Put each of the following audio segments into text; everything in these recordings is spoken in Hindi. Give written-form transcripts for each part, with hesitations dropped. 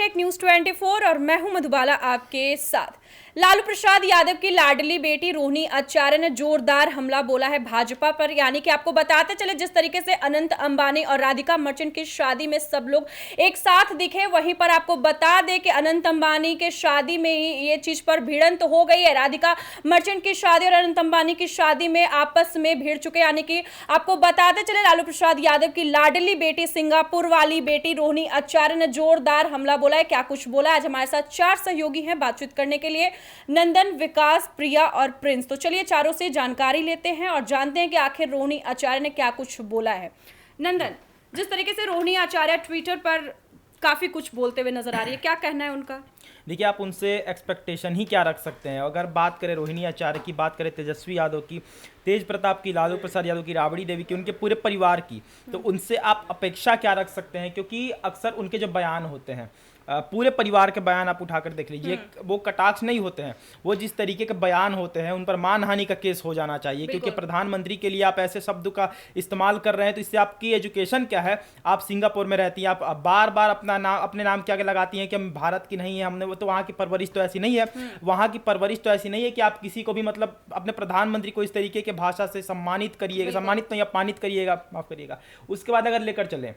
एक न्यूज़ 24 और मैं हूं मधुबाला आपके साथ। लालू प्रसाद यादव की लाडली बेटी रोहिणी आचार्य ने जोरदार हमला बोला है भाजपा पर। यानी कि आपको बताते चले, जिस तरीके से अनंत अंबानी और राधिका मर्चेंट की शादी में सब लोग एक साथ दिखे, वहीं पर आपको बता दें कि अनंत अंबानी के शादी में ही ये चीज पर भिड़ंत हो गई है। राधिका मर्चेंट की शादी और अनंत अंबानी की शादी में आपस में भिड़ चुके। यानी कि आपको बताते चले, लालू प्रसाद यादव की लाडली बेटी, सिंगापुर वाली बेटी रोहिणी आचार्य ने जोरदार हमला बोला है। क्या कुछ बोला? आज हमारे साथ 4 सहयोगी हैं बातचीत करने के लिए, नंदन, विकास, प्रिया और प्रिंस। तो चलिए चारों से जानकारी लेते हैं और जानते हैं कि आखिर रोहिणी आचार्य ने क्या कुछ बोला है। नंदन, जिस तरीके से रोहिणी आचार्य ट्विटर पर काफी कुछ बोलते हुए नजर आ रही है, क्या कहना है उनका? देखिए, आप उनसे एक्सपेक्टेशन ही क्या रख सकते हैं। अगर बात करें रोहिणी आचार्य की, बात करें तेजस्वी यादव की, तेज प्रताप की, लालू प्रसाद यादव की, राबड़ी देवी की, उनके पूरे परिवार की, तो उनसे आप अपेक्षा क्या रख सकते हैं? क्योंकि अक्सर उनके जो बयान होते हैं, पूरे परिवार के बयान आप उठाकर देख लीजिए, वो कटाक्ष नहीं होते हैं। वो जिस तरीके के बयान होते हैं, उन पर मानहानि का केस हो जाना चाहिए। क्योंकि प्रधानमंत्री के लिए आप ऐसे शब्द का इस्तेमाल कर रहे हैं, तो इससे आपकी एजुकेशन क्या है? आप सिंगापुर में रहती हैं, आप बार बार अपना नाम, अपने नाम क्या लगाती हैं कि हम भारत की नहीं है, हमने वो तो वहाँ की परवरिश तो ऐसी नहीं है। वहाँ की परवरिश तो ऐसी नहीं है कि आप किसी को भी, मतलब अपने प्रधानमंत्री को इस तरीके के भाषा से सम्मानित करिएगा, सम्मानित नहीं, अपमानित करिएगा, माफ करिएगा। उसके बाद अगर लेकर चलें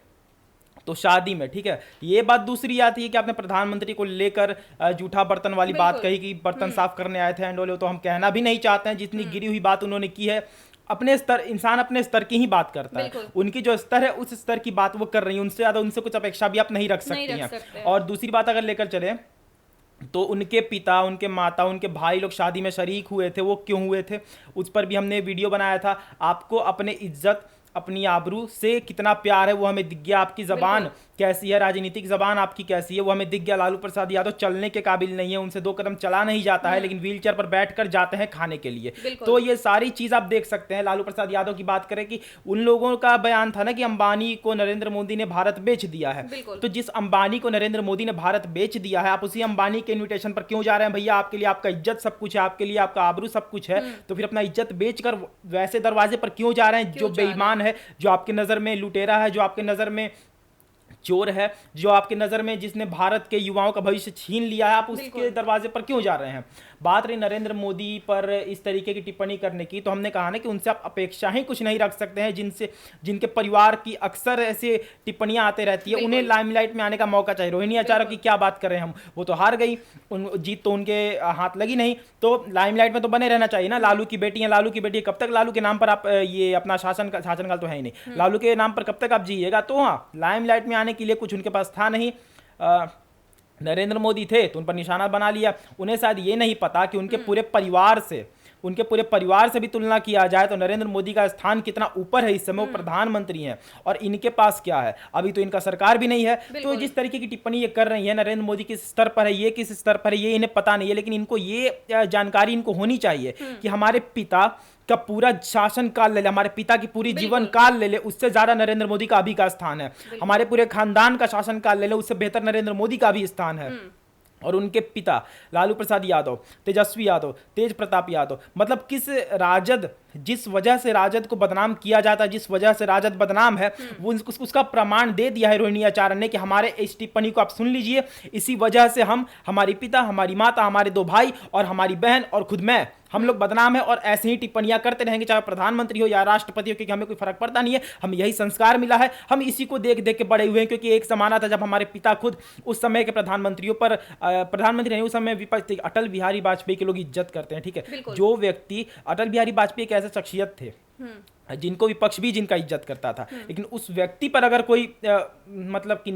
तो शादी में, ठीक है, ये बात दूसरी आती है कि आपने प्रधानमंत्री को लेकर जूठा बर्तन वाली बात कही कि बर्तन साफ करने आए थे एंड तो हम कहना भी नहीं चाहते हैं। जितनी गिरी हुई बात उन्होंने की है, अपने स्तर, इंसान अपने स्तर की ही बात करता है। उनकी जो स्तर है, उस स्तर की बात वो कर रही है। उनसे ज्यादा उनसे कुछ अपेक्षा भी आप नहीं रख सकती हैं। और दूसरी बात अगर लेकर चले तो उनके पिता, उनके माता, उनके भाई लोग शादी में शरीक हुए थे। वो क्यों हुए थे, उस पर भी हमने वीडियो बनाया था। आपको अपने इज्जत, अपनी आबरू से कितना प्यार है वो हमें दिख गया। आपकी जबान कैसी है, राजनीतिक जबान आपकी कैसी है, वो हमें दिख गया। लालू प्रसाद यादव चलने के काबिल नहीं है, उनसे 2 कदम चला नहीं जाता है, लेकिन व्हीलचेयर पर बैठकर जाते हैं खाने के लिए। तो ये सारी चीज आप देख सकते हैं। लालू प्रसाद यादव की बात करें कि उन लोगों का बयान था ना कि अंबानी को नरेंद्र मोदी ने भारत बेच दिया है। तो जिस अंबानी को नरेंद्र मोदी ने भारत बेच दिया है, आप उसी अंबानी के इन्विटेशन पर क्यों जा रहे हैं? भैया, आपके लिए आपका इज्जत सब कुछ है, आपके लिए आपका आबरू सब कुछ है, तो फिर अपना इज्जत बेचकर वैसे दरवाजे पर क्यों जा रहे हैं? जो बेईमान है, जो आपके नजर में लुटेरा है, जो आपके नजर में चोर है, जो आपके नजर में जिसने भारत के युवाओं का भविष्य छीन लिया है, आप उसके दरवाजे पर क्यों जा रहे हैं? बात रही नरेंद्र मोदी पर इस तरीके की टिप्पणी करने की, तो हमने कहा ना कि उनसे आप अपेक्षा ही कुछ नहीं रख सकते हैं। जिनके परिवार की अक्सर ऐसे टिप्पणियां आते रहती है, उन्हें लाइमलाइट में आने का मौका चाहिए। रोहिणी आचार्य की क्या बात करें हम, वो तो हार गई, जीत तो उनके हाथ लगी नहीं, तो लाइमलाइट में तो बने रहना चाहिए ना। लालू की बेटी है, लालू की बेटी, कब तक लालू के नाम पर आप ये अपना शासनकाल तो है ही नहीं, लालू के नाम पर कब तक आप जिएगा? तो हाँ, लाइमलाइट में आने के लिए कुछ उनके पास था नहीं। नरेंद्र मोदी थे तो उन पर निशाना बना लिया। उन्हें शायद ये नहीं पता कि उनके पूरे परिवार से भी तुलना किया जाए तो नरेंद्र मोदी का स्थान कितना ऊपर है। इस समय वो प्रधानमंत्री हैं और इनके पास क्या है? अभी तो इनका सरकार भी नहीं है। तो जिस तरीके की टिप्पणी ये कर रही है, नरेंद्र मोदी किस स्तर पर है, ये किस स्तर पर है, ये इन्हें पता नहीं है। लेकिन इनको ये जानकारी इनको होनी चाहिए कि हमारे पिता का पूरा शासन काल ले ले, हमारे पिता की पूरी जीवन काल ले ले, उससे ज्यादा नरेंद्र मोदी का अभी का स्थान है। हमारे पूरे खानदान का शासन काल ले ले, उससे बेहतर नरेंद्र मोदी का भी स्थान है। और उनके पिता लालू प्रसाद यादव, तेजस्वी यादव, तेज प्रताप यादव, मतलब किस राजद, जिस वजह से राजद को बदनाम किया जाता है, जिस वजह से राजद बदनाम है, वो उसका प्रमाण दे दिया है रोहिणी आचार्य ने कि हमारे इस टिप्पणी को आप सुन लीजिए, इसी वजह से हम, हमारी पिता, हमारी माता, हमारे 2 भाई और हमारी बहन और खुद मैं, हम लोग बदनाम है। और ऐसे ही टिप्पणियां करते रहेंगे, चाहे प्रधानमंत्री हो या राष्ट्रपति हो, क्योंकि हमें कोई फर्क पड़ता नहीं है। हम यही संस्कार मिला है, हम इसी को देख देख के बड़े हुए हैं। क्योंकि एक जमाना था जब हमारे पिता खुद उस समय के प्रधानमंत्रियों पर, प्रधानमंत्री नहीं, उस समय विपक्ष, अटल बिहारी वाजपेयी के लोग इज्जत करते हैं, ठीक है। जो व्यक्ति, अटल बिहारी वाजपेयी एक ऐसे शख्सियत थे जिनको विपक्ष भी जिनका इज्जत करता था, लेकिन उस व्यक्ति पर अगर कोई मतलब कि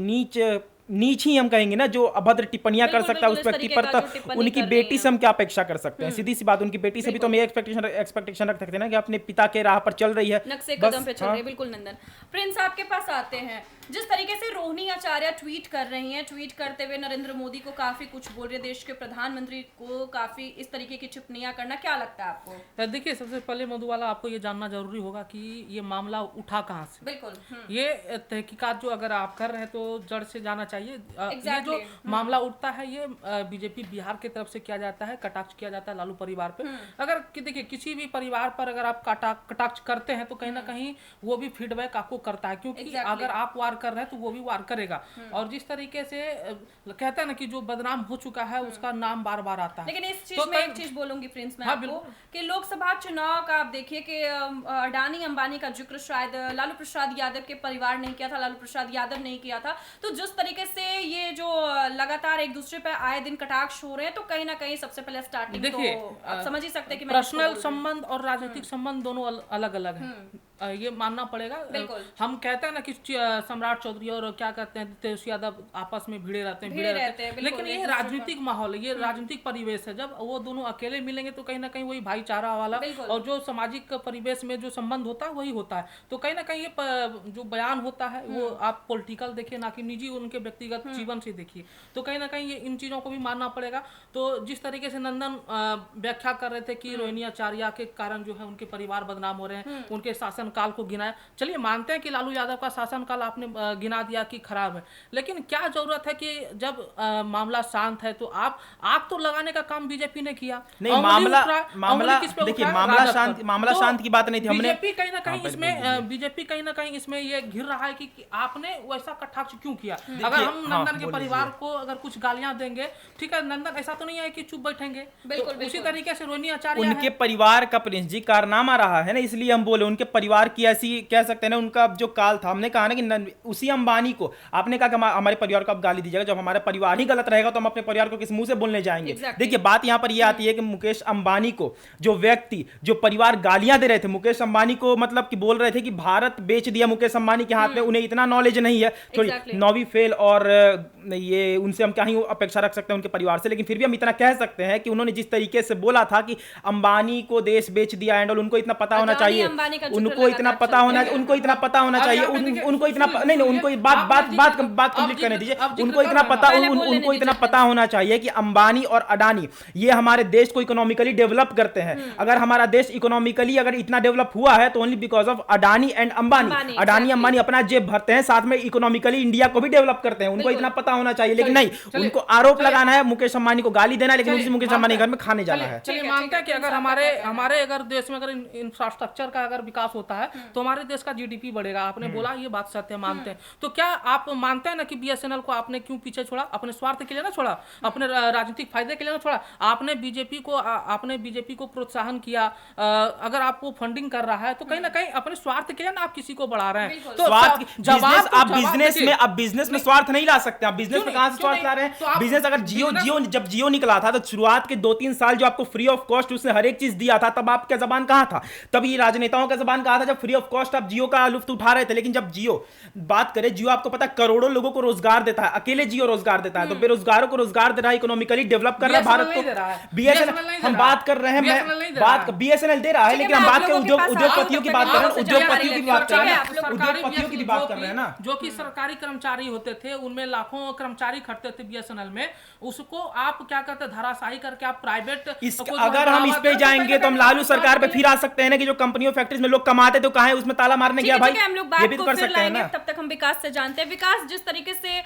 नीच ही हम कहेंगे ना, जो अभद्र टिप्पणियां कर सकता है उस व्यक्ति पर, तो उनकी बेटी से हम क्या अपेक्षा कर सकते हैं? सीधी सी बात, उनकी बेटी से भी तो हम ये एक्सपेक्टेशन रख सकते हैं ना कि अपने पिता के राह पर चल रही है, नक्शे कदम पे चल रही है। बिल्कुल नंदन, प्रिंस आपके पास आते हैं। जिस तरीके से रोहिणी आचार्य ट्वीट कर रही हैं, ट्वीट करते हुए नरेंद्र मोदी को काफी कुछ बोल रहे, देश के प्रधानमंत्री को काफी इस तरीके की टिप्पणियां करना, क्या लगता है आपको? देखिए, सबसे पहले मधुबाला, आपको ये जानना जरूरी होगा कि ये मामला उठा कहाँ से। बिल्कुल। ये तहकीकात जो अगर आप कर रहे हैं तो जड़ से जाना चाहिए। ये Exactly. जो मामला उठता है ये बीजेपी बिहार की तरफ से किया जाता है, कटाक्ष किया जाता है लालू परिवार पे। अगर देखिए किसी भी परिवार पर अगर आप कटाक्ष करते हैं तो कहीं ना कहीं वो भी फीडबैक आपको करता है, क्योंकि Exactly. अगर आप वार कर रहे हैं तो वो भी वार करेगा। और जिस तरीके से कहते हैं ना कि जो बदनाम हो चुका है उसका नाम बार बार आता है। लेकिन इस चीज तो में एक चीज बोलूंगी प्रिंस मैं हाँ, आपको बिल्कुल। कि लोकसभा चुनाव का आप देखिए कि अडानी अंबानी का जिक्र शायद लालू प्रसाद यादव के परिवार ने किया था, लालू प्रसाद यादव नहीं किया था। तो जिस तरीके से ये जो लगातार एक दूसरे पे आए दिन कटाक्ष हो रहे हैं, तो कहीं ना कहीं सबसे पहले स्टार्टिंग देखिए, तो आप समझ ही सकते हैं कि मैं किसको पर्सनल बोल रही हूँ। संबंध और राजनीतिक संबंध दोनों अलग अलग हैं। ये मानना पड़ेगा। बिल्कुल। हम कहते हैं ना कि सम्राट चौधरी और क्या कहते हैं तेजस्वी यादव आपस में भिड़े रहते हैं, बिल्कुल, लेकिन एक ये दूसरे राजनीतिक माहौल है, ये राजनीतिक परिवेश है। जब वो दोनों अकेले मिलेंगे तो कहीं ना कहीं वही भाईचारा वाला बिल्कुल। और जो सामाजिक परिवेश में जो संबंध होता है वही होता है। तो कहीं ना कहीं ये जो बयान होता है वो आप पॉलिटिकल देखिए, ना कि निजी उनके व्यक्तिगत जीवन से देखिए। तो कहीं ना कहीं ये इन चीजों को भी मानना पड़ेगा। तो जिस तरीके से नंदन व्याख्या कर रहे थे कि रोहिणी आचार्य के कारण जो है उनके परिवार बदनाम हो रहे हैं, उनके शासनकाल को गिनाया। चलिए मानते हैं कि लालू यादव का शासनकाल आपने गिना दिया कि खराब है, लेकिन क्या जरूरत है कि जब मामला शांत है तो आप आग तो लगाने का काम बीजेपी ने किया। नहीं, मामला देखिए, मामला शांत की बात नहीं थी। हमने बीजेपी कहीं ना कहीं इसमें ये घिर रहा है कि आपने वैसा कटाक्ष क्यों किया। अगर हम नंदन के परिवार को अगर कुछ गालियां देंगे, ठीक है, नंदन ऐसा तो नहीं है कि चुप बैठेंगे। बिल्कुल, उसी तरीके से रोहिणी आचार्य उनके परिवार का प्रिंस जी कारनामा रहा है ना, इसलिए हम बोले उनके परिवार की ऐसी कह सकते हैं ना, उनका जो काल था। हमने कहा ना कि उसी अंबानी को आपने कहा कि हमारे परिवार को आप गाली दीजिएगा, जब हमारा परिवार ही गलत रहेगा तो हम अपने परिवार को किस मुंह से बोलने जाएंगे। देखिए बात यहां पर यह आती है कि मुकेश अंबानी को जो व्यक्ति जो परिवार गालियां दे रहे थे, मुकेश अंबानी को मतलब कि बोल रहे थे कि भारत बेच दिया मुकेश अंबानी के हाथ में, उन्हें इतना नॉलेज नहीं है, थोड़ी 9वीं फेल, और ये उनसे हम क्या ही अपेक्षा रख सकते हैं उनके परिवार से। लेकिन फिर भी हम इतना कह सकते हैं कि उन्होंने जिस तरीके से बोला था कि अंबानी को देश बेच दिया एंड उनको इतना पता होना चाहिए, उनको इतना पता होना चाहिए, उनको इतना पता नहीं, उनको बात कंप्लीट करने दीजिए। उनको इतना पता होना चाहिए कि अंबानी और अडानी ये हमारे देश को इकोनॉमिकली डेवलप करते हैं। अगर हमारा देश इकोनॉमिकली अगर इतना डेवलप हुआ है तो only because of Adani and Ambani. Adani Ambani अपना जेब भरते हैं, साथ में इकोनॉमिकली इंडिया को भी डेवलप करते हैं। उनको इतना पता होना चाहिए। लेकिन नहीं, उनको आरोप लगाना है, मुकेश अंबानी को गाली देना है, लेकिन उसी मुकेश अंबानी घर में खाने जाना है। चलिए मानते हैं कि अगर हमारे अगर देश में अगर इंफ्रास्ट्रक्चर का अगर विकास होता है तो हमारे देश का जीडीपी बढ़ेगा। आपने बोला ये बात सत्य मानते हैं। तो क्या आप मानते हैं ना कि बीएसएनएल को आपने क्यों पीछे छोड़ा? अपने स्वार्थ के लिए ना छोड़ा, अपने राजनीतिक फायदे के लिए ना छोड़ा। आपने बीजेपी को प्रोत्साहन किया। अगर आप वो फंडिंग कर रहा है तो कहीं ना कहीं अपने स्वार्थ के लिए ना आप किसी को बढ़ा रहे हैं। तो बिजनेस में स्वार्थ नहीं ला सकते। आप बिजनेस में कहां से स्वार्थ ला रहे हैं? बिजनेस अगर जब जियो निकला था तो शुरुआत के 2-3 साल जो आपको फ्री ऑफ कॉस्ट उसने हर एक चीज दिया था, तब आपका जबान कहां था? तब ये राजनेताओं का जबान कहां था जब फ्री ऑफ कॉस्ट आप जियो का लुफ्त उठा रहे थे? लेकिन जब जियो बात करें, जियो आपको पता करोड़ों लोगों को रोजगार देता है, अकेले जियो रोजगार देता है, तो बेरोजगारों को रोजगार दे रहा है, इकोनॉमिकली डेवलप कर रहा है भारत को। बीएसएनएल हम बात कर रहे हैं, बीएसएनएल दे रहा है, लेकिन हम बात करें उद्योगपतियों की बात कर रहे हैं, उद्योगपतियों की बात कर रहे हैं ना, जो कि सरकारी कर्मचारी होते थे, उनमें लाखों कर्मचारी खटते थे बीएसएनएल में, उसको आप क्या कहते हैं धराशायी करके आप प्राइवेट। अगर हम इस पे जाएंगे तो हम लालू सरकार पे फिर आ सकते हैं ना कि जो कंपनियों फैक्ट्रीज में लोग कमाते तो कहां है उसमें ताला मारने गया भाई। हम लोग बात को फिर लाएंगे, तब तक हम विकास से जानते हैं। विकास, जिस तरीके से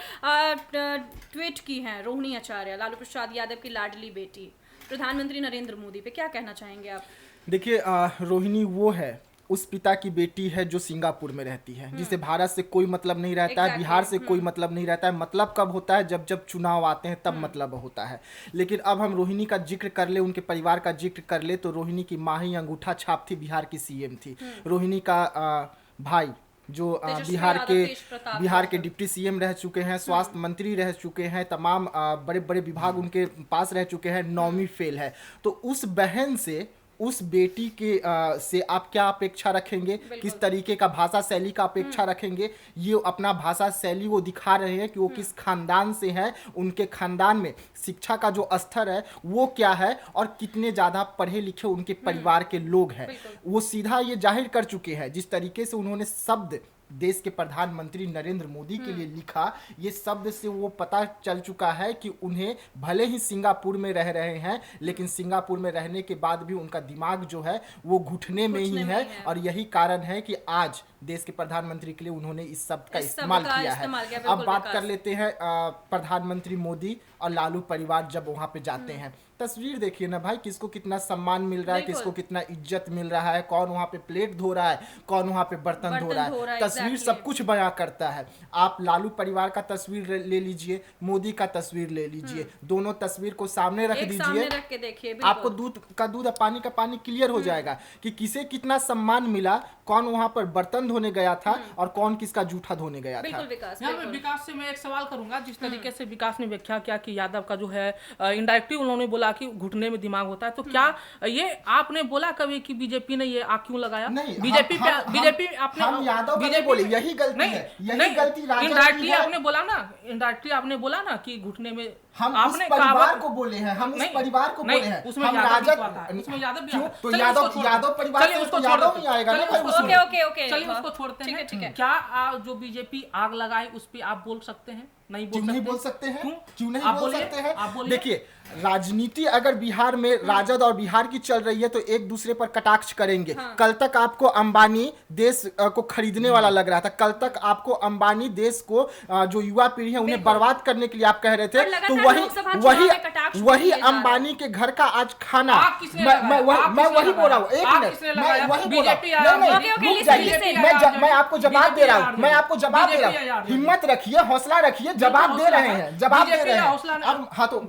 ट्वीट की है रोहिणी आचार्य, लालू प्रसाद यादव की लाडली बेटी, प्रधानमंत्री नरेंद्र मोदी पे क्या कहना चाहेंगे आप? देखिए, रोहिणी वो है, उस पिता की बेटी है जो सिंगापुर में रहती है, जिसे भारत से कोई मतलब नहीं रहता है, बिहार से कोई मतलब नहीं रहता है। मतलब कब होता है? जब चुनाव आते हैं तब मतलब होता है। लेकिन अब हम रोहिणी का जिक्र कर ले, उनके परिवार का जिक्र कर ले, तो रोहिणी की माँ ही अंगूठा छाप थी, बिहार की सीएम थी। रोहिणी का भाई जो बिहार के डिप्टी सीएम रह चुके हैं, स्वास्थ्य मंत्री रह चुके हैं, तमाम बड़े बड़े विभाग उनके पास रह चुके हैं, 9वीं फेल है। तो उस बहन से, उस बेटी के से आप क्या अपेक्षा रखेंगे? किस तरीके का भाषा शैली का अपेक्षा रखेंगे? ये अपना भाषा शैली वो दिखा रहे हैं कि वो किस खानदान से हैं, उनके खानदान में शिक्षा का जो स्तर है वो क्या है, और कितने ज़्यादा पढ़े लिखे उनके परिवार के लोग हैं। वो सीधा ये जाहिर कर चुके हैं। जिस तरीके से उन्होंने शब्द देश के प्रधानमंत्री नरेंद्र मोदी के लिए लिखा, ये शब्द से वो पता चल चुका है कि उन्हें भले ही सिंगापुर में रह रहे हैं, लेकिन सिंगापुर में रहने के बाद भी उनका दिमाग जो है वो घुटने में ही है। और यही कारण है कि आज देश के प्रधानमंत्री के लिए उन्होंने इस शब्द का इस्तेमाल किया है। अब बात कर लेते हैं प्रधानमंत्री मोदी और लालू परिवार जब वहां पे जाते हैं, तस्वीर देखिए ना भाई, किसको कितना सम्मान मिल रहा है, किसको कितना इज्जत मिल रहा है, कौन वहां पे प्लेट धो रहा है, कौन वहां पे बर्तन धो रहा है। तस्वीर सब कुछ बयां करता है। आप लालू परिवार का तस्वीर ले लीजिए, मोदी का तस्वीर ले लीजिए, दोनों तस्वीर को सामने रख दीजिए, आपको दूध का दूध और पानी का पानी क्लियर हो जाएगा कि किसे कितना सम्मान मिला, कौन वहां पर बर्तन धोने गया था और कौन किसका जूठा धोने गया था। विकास से मैं एक सवाल करूंगा, जिस तरीके से विकास ने व्याख्या किया कि यादव का जो है इनडायरेक्टली उन्होंने बोला कि घुटने में दिमाग होता है, तो क्या ये आपने बोला कभी कि बीजेपी ने ये आग क्यों लगाया? नहीं, बीजेपी आपने हम यादव नहीं बोले, यही गलती है, यही गलती इनडायरेक्टली आपने बोला ना, इनडायरेक्टली आपने बोला ना कि घुटने में हम उस परिवार को बोले हैं, हम उस परिवार को बोले हैं, उसमें हम राजद, उसमें यादव भी तो यादव परिवार से उसको यादव नहीं आएगा ना भाई। ओके चलिए उसको छोड़ते हैं। क्या जो बीजेपी आग लगाए उस पे आप बोल सकते हैं? नहीं बोल सकते हैं। क्यों नहीं बोल सकते हैं? देखिए, राजनीति अगर बिहार में राजद और बिहार की चल रही है तो एक दूसरे पर कटाक्ष करेंगे। कल तक आपको अंबानी देश को खरीदने वाला लग रहा था, कल तक आपको अंबानी देश को जो युवा पीढ़ी है उन्हें बर्बाद करने के लिए आप कह रहे थे, तो वही अंबानी के घर का आज खाना, मैं वही बोल रहा हूँ, एक मिनट, मैं वही बोल रहा हूँ, मैं आपको जवाब दे रहा हूँ, मैं आपको जवाब दे रहा हूँ। हिम्मत रखिए, हौसला रखिए, जवाब दे रहे हैं, जवाब दे रहे हैं। हाँ तो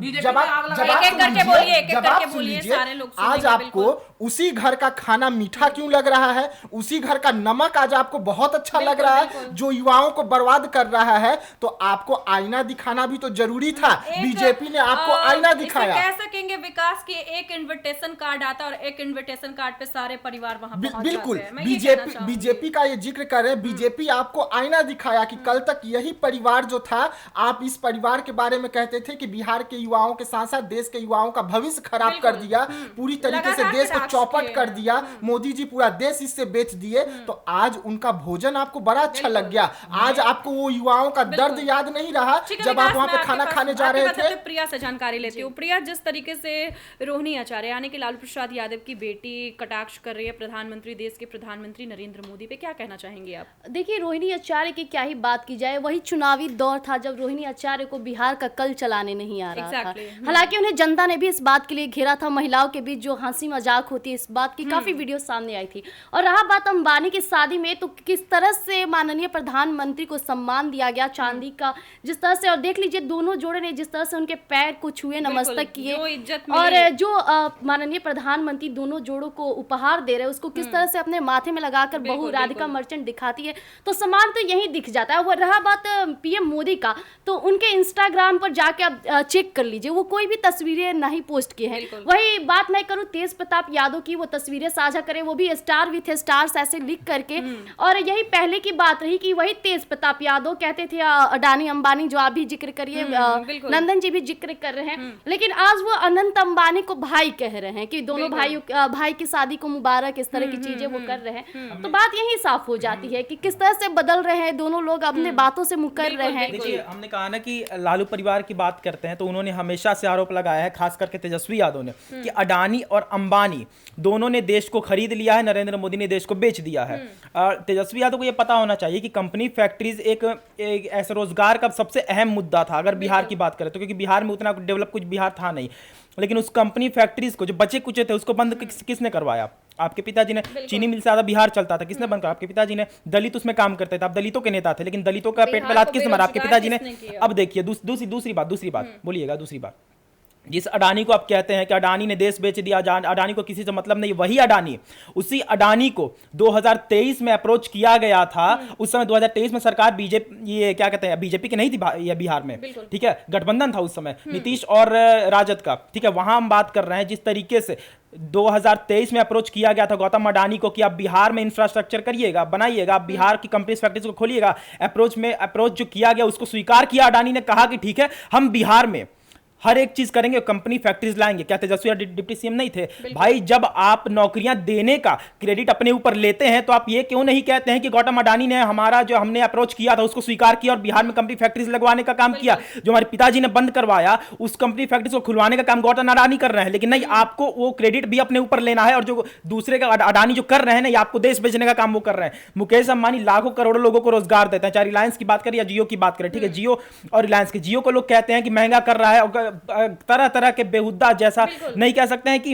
जवाब सुन लीजिए। आज आपको उसी घर का खाना मीठा क्यों लग रहा है, उसी घर का नमक आज आपको बहुत अच्छा लग रहा है जो युवाओं को बर्बाद कर रहा है, तो आपको आईना दिखाना भी तो जरूरी था। बीजेपी ने आपको आईना दिखाया। कह सकेंगे विकास की एक इनविटेशन कार्ड आता और एक इनविटेशन कार्ड पे सारे परिवार वहां पहुंच बिल्कुल जाते हैं। बीजेपी का ये जिक्र कर रहे हैं, बीजेपी आपको आईना दिखाया कि कल तक यही परिवार जो था, आप इस परिवार के बारे में कहते थे कि बिहार के युवाओं के साथ साथ देश के युवाओं का भविष्य खराब कर दिया, पूरी तरीके से देश को चौपट कर दिया, मोदी जी पूरा देश इससे बेच दिए। तो आज उनका भोजन आपको बड़ा अच्छा लग गया, आज आपको वो युवाओं का दर्द याद नहीं रहा जब आप वहां पे खाना खाने जा रहे थे। प्रिया से जानकारी लेती हूँ। प्रिया, जिस तरीके से रोहिणी आचार्य यानी कि लालू प्रसाद यादव की बेटी कटाक्ष कर रही है प्रधानमंत्री, देश के प्रधानमंत्री नरेंद्र मोदी पे, क्या कहना चाहेंगे आप? देखिए, रोहिणी आचार्य की क्या ही बात की जाए, वही चुनावी दौर था जब रोहिणी आचार्य को बिहार का कल चलाने नहीं आ रहा था। हालांकि उन्हें जनता ने भी इस बात के लिए घेरा था, महिलाओं के बीच जो हंसी मजाक होती है इस बात की काफी वीडियो सामने आई थी। और रहा बात अंबानी की शादी में, तो किस तरह से माननीय प्रधानमंत्री को सम्मान दिया गया, चांदी का जिस तरह से, और देख लीजिए दोनों जोड़े ने जिस तरह से उनके पैर को छुए, नमस्तक किए, और जो माननीय प्रधानमंत्री दोनों जोड़ों को उपहार दे रहे हैं उसको किस तरह से अपने माथे में लगाकर बहू राधिका मर्चेंट दिखाती है, तो सम्मान तो यही दिख जाता है। वो रहा बात पीएम मोदी का, तो उनके इंस्टाग्राम पर जाके आप चेक कर लीजिए, वो कोई भी तस्वीरें नहीं पोस्ट किए हैं। वही बात मैं करूं तेज प्रताप यादव की, वो तस्वीरें साझा करें, वो भी स्टार विथ स्टार्स ऐसे लिख करके। और यही पहले की बात रही कि वही तेज प्रताप यादव कहते थे अडानी अंबानी, जो आप भी जिक्र करिए, नंदन जी भी जिक्र कर रहे हैं, लेकिन आज वो अनंत अंबानी को भाई कह रहे हैं कि दोनों भाई की शादी को मुबारक, इस तरह की चीजें वो कर रहे हैं। तो बात यही साफ हो जाती है कि किस तरह से बदल रहे हैं दोनों लोग, अपने बातों से मुकर रहे हैं। देखिए, हमने कहा ना कि लालू परिवार की बात करते हैं तो उन्होंने हमेशा से आरोप लगाया है, खास करके तेजस्वी यादव ने, कि अडानी और अंबानी दोनों ने देश को खरीद लिया है, नरेंद्र मोदी ने देश को बेच दिया है। तेजस्वी यादव को यह पता होना चाहिए कि कंपनी फैक्ट्रीज एक ऐसे रोजगार का सबसे अहम मुद्दा था अगर बिहार की बात करें तो, क्योंकि बिहार में उतना डेवलप कुछ बिहार था नहीं, लेकिन उस कंपनी फैक्ट्रीज को जो बचे कुचे थे उसको बंद किसने करवाया? आपके पिताजी ने। चीनी मिल से ज्यादा बिहार चलता था, किसने बंद करा? आपके पिताजी ने। दलित उसमें काम करते थे, आप दलितों के नेता थे, लेकिन दलितों का पेट पे लात किसने मारा? आपके पिताजी ने। अब देखिए दूसरी बात बोलिएगा, दूसरी बात, जिस अडानी को आप कहते हैं कि अडानी ने देश बेच दिया, अडानी को किसी से मतलब नहीं, वही अडानी, उसी अडानी को 2023 में अप्रोच किया गया था। उस समय 2023 में सरकार बीजेपी, ये क्या कहते हैं, बीजेपी की नहीं थी ये बिहार में, ठीक है, गठबंधन था उस समय नीतीश और राजद का, ठीक है। वहां हम बात कर रहे हैं जिस तरीके से 2023 में अप्रोच किया गया था गौतम अडानी को कि आप बिहार में इंफ्रास्ट्रक्चर करिएगा, बनाइएगा, आप बिहार की कंपनीज फैक्ट्रीज को खोलिएगा। अप्रोच जो किया गया उसको स्वीकार किया अडानी ने, कहा कि ठीक है, हम बिहार में हर एक चीज करेंगे, कंपनी फैक्ट्रीज लाएंगे। क्या तेजस्वी डिप्टी सीएम नहीं थे भाई? जब आप नौकरियां देने का क्रेडिट अपने ऊपर लेते हैं तो आप ये क्यों नहीं कहते हैं कि गौतम अडानी ने हमारा जो हमने अप्रोच किया था उसको स्वीकार किया और बिहार में कंपनी फैक्ट्रीज लगवाने का काम किया? जो हमारे पिताजी ने बंद करवाया उस कंपनी फैक्ट्रीज को खुलवाने का काम गौतम अडानी कर रहे हैं। लेकिन नहीं, आपको वो क्रेडिट भी अपने ऊपर लेना है, और जो दूसरे का अडानी जो कर रहे हैं ना, ये आपको देश बेचने का काम वो कर रहे हैं। मुकेश अंबानी लाखों करोड़ों लोगों को रोजगार देते हैं, चाहे रिलायंस की बात करें या जियो की बात करें, ठीक है? जियो और रिलायंस के, जियो को लोग कहते हैं कि महंगा कर रहा है, और तरह तरह के बेहुदा, जैसा नहीं कह सकते हैं कि